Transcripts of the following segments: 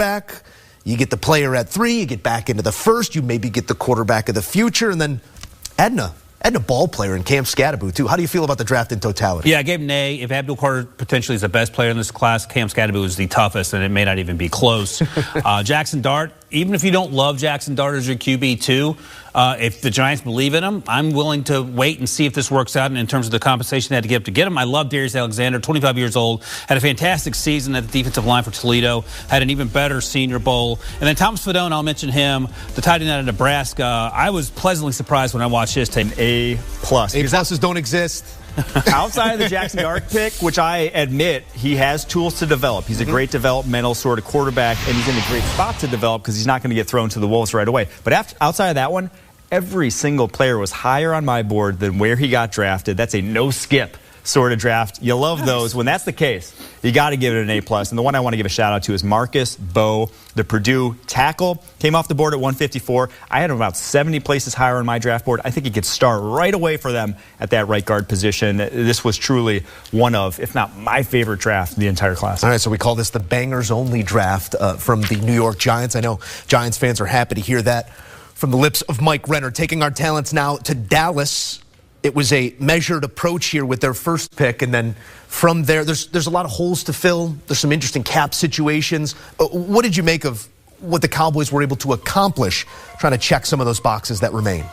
back. You get the player at 3. You get back into the first. You maybe get the quarterback of the future. And then adding a ball player in Cam Scadaboo, too. How do you feel about the draft in totality? Yeah, I gave him an A. If Abdul Carter potentially is the best player in this class, Cam Scadaboo is the toughest, and it may not even be close. Jackson Dart, even if you don't love Jackson Dart as your QB, too, if the Giants believe in him, I'm willing to wait and see if this works out in terms of the compensation they had to give to get him. I love Darius Alexander, 25 years old, had a fantastic season at the defensive line for Toledo, had an even better Senior Bowl. And then Thomas Fedone, I'll mention him, the tight end out of Nebraska. I was pleasantly surprised when I watched his tape. A+. A+'s don't exist. Outside of the Jackson Dart pick, which I admit he has tools to develop. He's a great developmental sort of quarterback, and he's in a great spot to develop because he's not going to get thrown to the wolves right away. But outside of that one, every single player was higher on my board than where he got drafted. That's a no-skip sort of draft. You love those. When that's the case, you got to give it an A+. And the one I want to give a shout-out to is Marcus Bowe, the Purdue tackle. Came off the board at 154. I had him about 70 places higher on my draft board. I think he could start right away for them at that right guard position. This was truly one of, if not my favorite draft in the entire class. All right, so we call this the bangers-only draft from the New York Giants. I know Giants fans are happy to hear that from the lips of Mike Renner. Taking our talents now to Dallas. It was a measured approach here with their first pick, and then from there, there's a lot of holes to fill. There's some interesting cap situations. What did you make of what the Cowboys were able to accomplish trying to check some of those boxes that remain?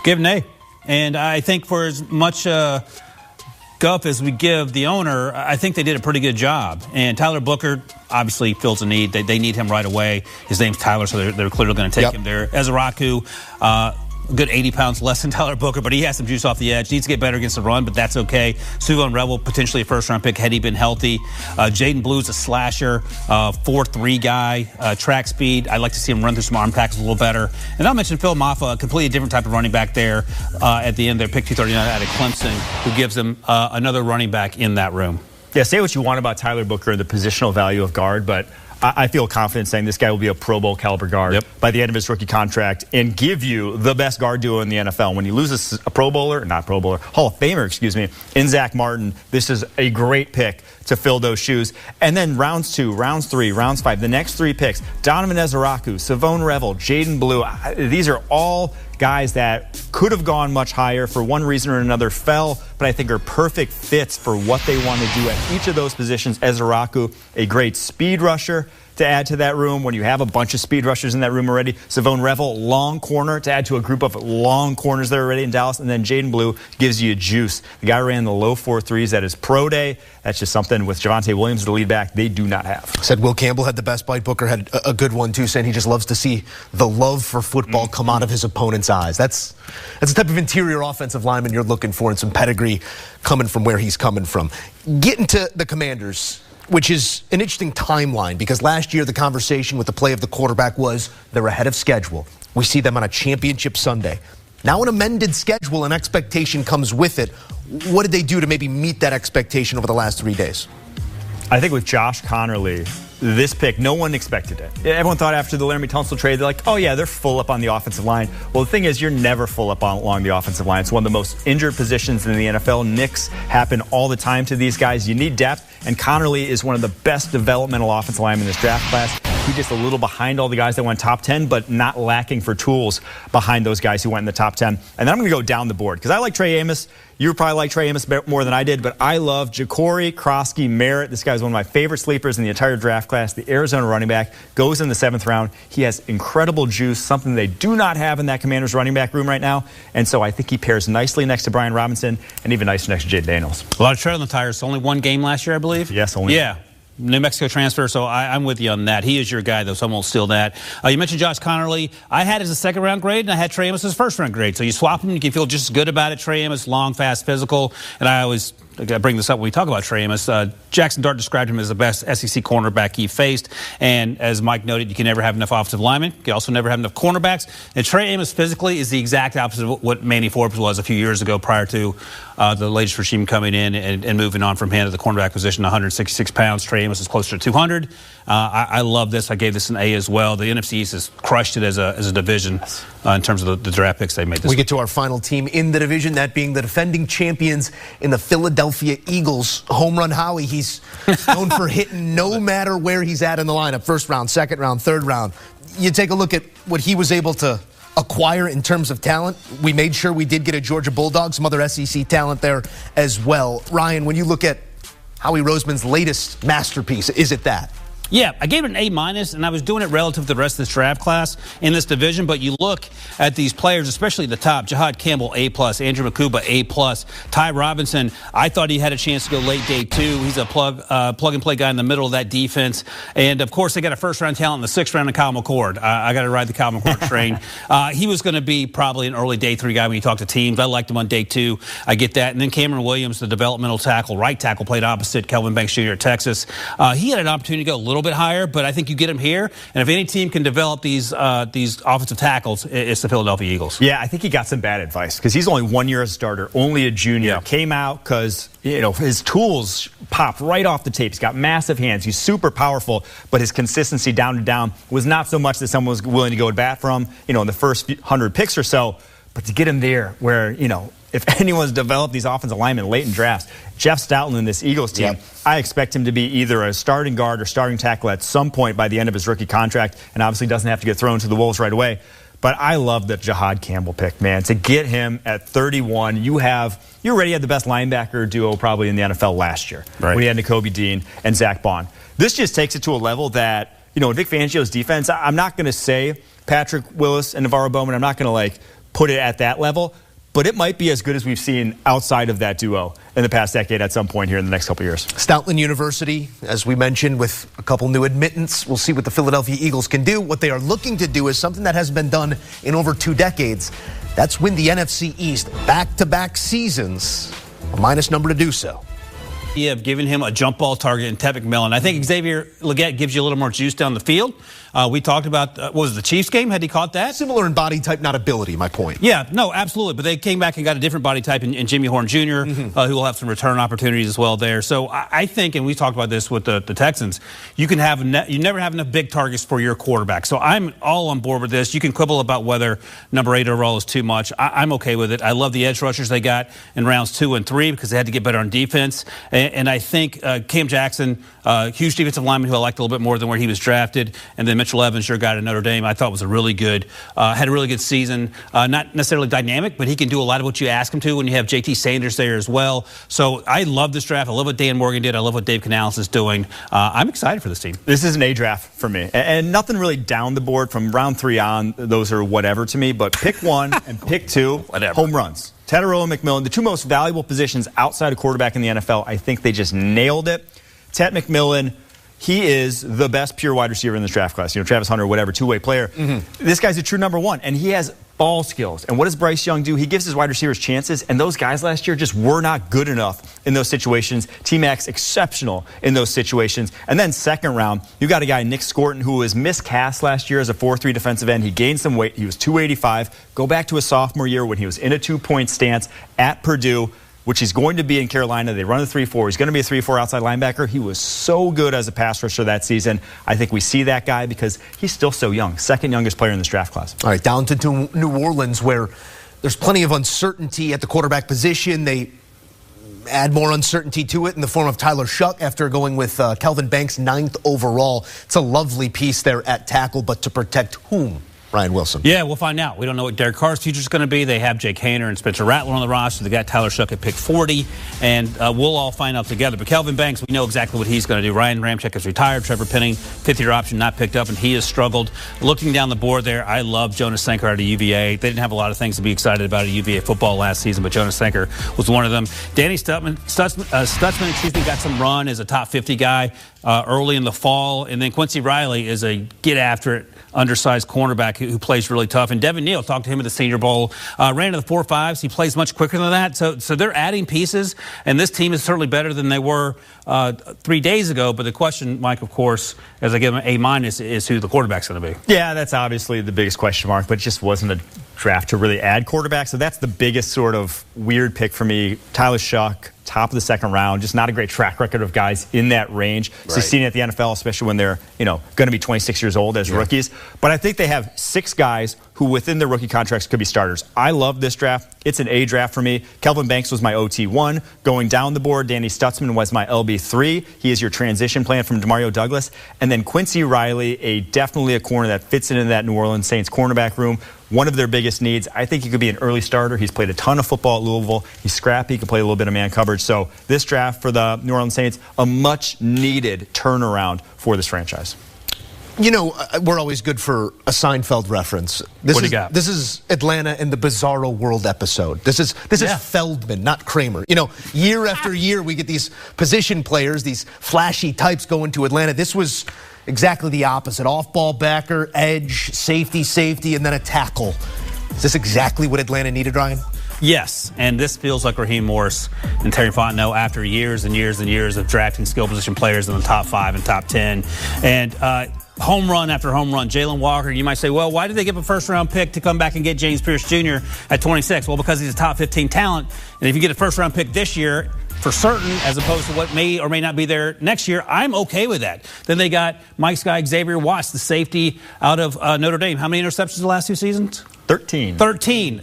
Give an A. And I think for as much guff as we give the owner, I think they did a pretty good job. And Tyler Booker obviously fills a need. They need him right away. His name's Tyler, so they're clearly going to take him there. Ezraku, a good 80 pounds less than Tyler Booker, but he has some juice off the edge. Needs to get better against the run, but that's okay. Suvon Revel, potentially a first-round pick had he been healthy. Jayden Blue's a slasher, 4'3" guy, track speed. I'd like to see him run through some arm tackles a little better. And I'll mention Phil Maffa, a completely different type of running back there at the end there, pick 239 out of Clemson, who gives them another running back in that room. Yeah, say what you want about Tyler Booker and the positional value of guard, but I feel confident saying this guy will be a Pro Bowl caliber guard by the end of his rookie contract and give you the best guard duo in the NFL. When you lose a Hall of Famer, in Zach Martin, this is a great pick to fill those shoes. And then rounds 2, rounds 3, rounds 5, the next 3 picks, Donovan Ezraku, Suvon Revel, Jayden Blue, these are all guys that could have gone much higher for one reason or another, fell, but I think are perfect fits for what they want to do at each of those positions. Ezraku, a great speed rusher to add to that room when you have a bunch of speed rushers in that room already. Suvon Revel, long corner to add to a group of long corners there already in Dallas. And then Jayden Blue gives you juice. The guy ran the low 4.3s at his pro day. That's just something with Javonte Williams, the lead back, they do not have. Said Will Campbell had the best bite. Booker had a good one, too, saying he just loves to see the love for football come out of his opponent's eyes. That's the type of interior offensive lineman you're looking for, and some pedigree coming from where he's coming from. Getting to the Commanders, which is an interesting timeline, because last year the conversation with the play of the quarterback was they're ahead of schedule. We see them on a championship Sunday. Now an amended schedule and expectation comes with it. What did they do to maybe meet that expectation over the last 3 days? I think with Josh Connerly, this pick, no one expected it. Everyone thought after the Laramie Tunsil trade, they're like, oh yeah, they're full up on the offensive line. Well, the thing is, you're never full up along the offensive line. It's one of the most injured positions in the NFL. Nicks happen all the time to these guys. You need depth, and Connerly is one of the best developmental offensive linemen in this draft class. He's just a little behind all the guys that went top 10, but not lacking for tools behind those guys who went in the top 10. And then I'm going to go down the board, because I like Trey Amos. You probably like Trey Amos more than I did, but I love Ja'Cory Krosky Merritt. This guy's one of my favorite sleepers in the entire draft class. The Arizona running back goes in the 7th round. He has incredible juice, something they do not have in that Commanders running back room right now. And so I think he pairs nicely next to Brian Robinson and even nicer next to Jayden Daniels. A lot of tread on the tires. Only one game last year, I believe. Yes, only. Yeah. New Mexico transfer, so I'm with you on that. He is your guy, though, so I won't steal that. You mentioned Josh Connerly. I had as a second-round grade, and I had Trey Amos as first-round grade. So you swap them, you can feel just as good about it. Trey Amos, long, fast, physical. And I always bring this up when we talk about Trey Amos. Jackson Dart described him as the best SEC cornerback he faced. And as Mike noted, you can never have enough offensive linemen. You can also never have enough cornerbacks. And Trey Amos physically is the exact opposite of what Manny Forbes was a few years ago prior to the latest regime coming in and moving on from him to the cornerback position, 166 pounds. Trey Amos is closer to 200. I love this. I gave this an A as well. The NFC East has crushed it as a division. in terms of the draft picks they made this We week. get to our final team in the division, that being the defending champions in the Philadelphia Eagles. Home run Howie, he's known for hitting no matter where he's at in the lineup. First round, second round, third round. You take a look at what he was able to acquire in terms of talent. We made sure we did get a Georgia Bulldog, some other SEC talent there as well. Ryan, when you look at Howie Roseman's latest masterpiece, is it that? Yeah, I gave it an A-, and I was doing it relative to the rest of this draft class in this division. But you look at these players, especially the top: Jahad Campbell, A+; Andrew Makuba, A+; Ty Robinson. I thought he had a chance to go late day 2. He's a plug-and-play guy in the middle of that defense. And of course, they got a first-round talent in the 6th round of Kyle McCord. I got to ride the Kyle McCord train. He was going to be probably an early day 3 guy when you talk to teams. I liked him on day 2. I get that. And then Cameron Williams, the developmental tackle, right tackle, played opposite Kelvin Banks Jr. at Texas. He had an opportunity to go a little bit higher, but I think you get him here. And if any team can develop these offensive tackles, it's the Philadelphia Eagles. Yeah, I think he got some bad advice because he's only 1 year as a starter, only a junior. Yeah. Came out because his tools pop right off the tape. He's got massive hands. He's super powerful, but his consistency down to down was not so much that someone was willing to go to bat for him, in the first 100 picks or so. But to get him there where, if anyone's developed these offensive linemen late in drafts, Jeff Stoutland in this Eagles team, I expect him to be either a starting guard or starting tackle at some point by the end of his rookie contract, and obviously doesn't have to get thrown to the Wolves right away. But I love the Jahad Campbell pick, man. To get him at 31, you already had the best linebacker duo probably in the NFL last year. Right. We had Nakobe Dean and Zach Bond. This just takes it to a level that, in Vic Fangio's defense, I'm not going to say Patrick Willis and Navarro Bowman. I'm not going to put it at that level. But it might be as good as we've seen outside of that duo in the past decade at some point here in the next couple of years. Stoutland University, as we mentioned, with a couple new admittance. We'll see what the Philadelphia Eagles can do. What they are looking to do is something that has been done in over 2 decades. That's win the NFC East back-to-back seasons. A minus number to do so. Of giving him a jump ball target in Ted McMillan. I think Xavier Legette gives you a little more juice down the field. We talked about, what was it, the Chiefs game? Had he caught that? Similar in body type, not ability, my point. Yeah, no, absolutely. But they came back and got a different body type in Jimmy Horn Jr., who will have some return opportunities as well there. So I think, and we talked about this with the Texans, you never have enough big targets for your quarterback. So I'm all on board with this. You can quibble about whether number 8 overall is too much. I'm okay with it. I love the edge rushers they got in rounds 2 and 3 because they had to get better on defense. And I think Cam Jackson, huge defensive lineman who I liked a little bit more than where he was drafted. And then Mitchell Evans, your guy at Notre Dame, I thought was had a really good season. Not necessarily dynamic, but he can do a lot of what you ask him to when you have JT Sanders there as well. So I love this draft. I love what Dan Morgan did. I love what Dave Canales is doing. I'm excited for this team. This is an A draft for me. And nothing really down the board from round 3 on. Those are whatever to me. But pick 1 and pick 2, home runs. Tetero and McMillan, the 2 most valuable positions outside of quarterback in the NFL. I think they just nailed it. Ted McMillan, he is the best pure wide receiver in this draft class. Travis Hunter, whatever, 2-way player. This guy's a true number 1, and he has ball skills. And what does Bryce Young do? He gives his wide receivers chances, and those guys last year just were not good enough in those situations. T-Mac's exceptional in those situations. And then second round, you got a guy, Nick Scorton, who was miscast last year as a 4-3 defensive end. He gained some weight. He was 285. Go back to his sophomore year when he was in a 2-point stance at Purdue, which he's going to be in Carolina. They run a 3-4. He's going to be a 3-4 outside linebacker. He was so good as a pass rusher that season. I think we see that guy because he's still so young. Second youngest player in this draft class. All right, down to New Orleans, where there's plenty of uncertainty at the quarterback position. They add more uncertainty to it in the form of Tyler Shuck after going with Kelvin Banks 9th overall. It's a lovely piece there at tackle, but to protect whom? Ryan Wilson. Yeah, we'll find out. We don't know what Derek Carr's future is going to be. They have Jake Haener and Spencer Rattler on the roster. They got Tyler Shuck at pick 40, and we'll all find out together. But Kelvin Banks, we know exactly what he's going to do. Ryan Ramczyk is retired. Trevor Penning, 5th-year option, not picked up, and he has struggled. Looking down the board there, I love Jonas Sanker out of UVA. They didn't have a lot of things to be excited about at UVA football last season, but Jonas Sanker was one of them. Danny Stutzman, got some run as a top 50 guy early in the fall, and then Quincy Riley is a get-after-it, undersized cornerback who plays really tough. And Devin Neal, talked to him at the Senior Bowl, ran to the 4.5s. He plays much quicker than that. So they're adding pieces, and this team is certainly better than they were 3 days ago. But the question, Mike, of course, as I give them an A-, is who the quarterback's going to be. Yeah, that's obviously the biggest question mark, but it just wasn't a draft to really add quarterbacks. So that's the biggest sort of weird pick for me. Tyler Shuck, top of the second round, just not a great track record of guys in that range. Right. So you've seen it at the NFL, especially when they're, going to be 26 years old as rookies. But I think they have 6 guys who within their rookie contracts could be starters. I love this draft. It's an A draft for me. Kelvin Banks was my OT1. Going down the board, Danny Stutzman was my LB3. He is your transition plan from Demario Douglas. And then Quincy Riley, definitely a corner that fits into that New Orleans Saints cornerback room. One of their biggest needs. I think he could be an early starter. He's played a ton of football at Louisville. He's scrappy. He can play a little bit of man coverage. So this draft for the New Orleans Saints, a much-needed turnaround for this franchise. You know, we're always good for a Seinfeld reference. What do you got? This is Atlanta in the Bizarro World episode. This is Feldman, not Kramer. You know, year after year we get these position players, these flashy types going to Atlanta. This was exactly the opposite. Off-ball backer, edge, safety, and then a tackle. Is this exactly what Atlanta needed, Ryan? Yes, and this feels like Raheem Morris and Terry Fontenot after years and years and years of drafting skill position players in the top 5 and top 10. And home run after home run. Jalen Walker, you might say, well, why did they give a first-round pick to come back and get James Pierce Jr. at 26? Well, because he's a top 15 talent. And if you get a first-round pick this year, for certain, as opposed to what may or may not be there next year, I'm okay with that. Then they got Mike's guy, Xavier Watts, the safety out of Notre Dame. How many interceptions the last 2 seasons? 13.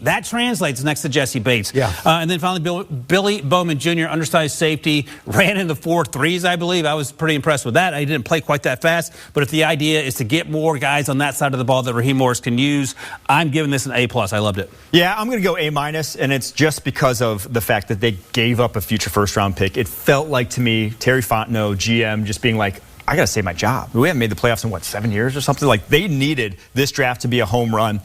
That translates next to Jesse Bates. Yeah. And then finally, Billy Bowman Jr., undersized safety, ran in the 4.3s, I believe. I was pretty impressed with that. He didn't play quite that fast. But if the idea is to get more guys on that side of the ball that Raheem Morris can use, I'm giving this an A+. I loved it. Yeah, I'm going to go A-, and it's just because of the fact that they gave up a future first-round pick. It felt like, to me, Terry Fontenot, GM, just being like, I got to save my job. We haven't made the playoffs in, 7 years or something? Like, they needed this draft to be a home run.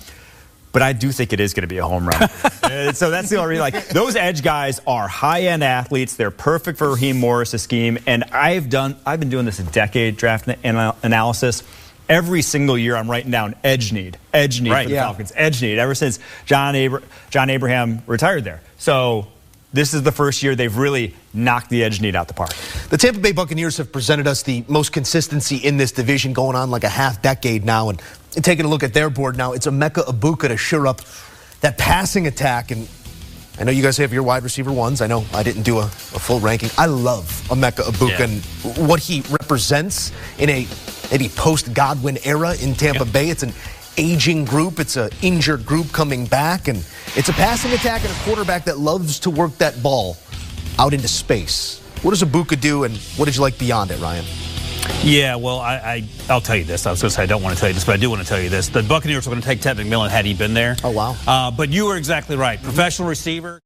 But I do think it is going to be a home run. So that's the only reason. Like, those edge guys are high-end athletes. They're perfect for Raheem Morris' scheme. And I've been doing this a decade, draft analysis. Every single year I'm writing down edge need for the Falcons, edge need, ever since John Abraham retired there. So this is the first year they've really knocked the edge need out the park. The Tampa Bay Buccaneers have presented us the most consistency in this division going on like a half-decade now. And taking a look at their board now, it's Emeka Egbuka to shore up that passing attack. And I know you guys have your wide receiver ones. I know I didn't do a full ranking. I love Emeka Egbuka and what he represents in a maybe post-Godwin era in Tampa Bay. It's an aging group. It's an injured group coming back. And it's a passing attack and a quarterback that loves to work that ball out into space. What does Egbuka do, and what did you like beyond it, Ryan? Yeah, well, I'll tell you this. I was going to say I don't want to tell you this, but I do want to tell you this. The Buccaneers were going to take Ted McMillan had he been there. Oh, wow. But you were exactly right. Professional receiver.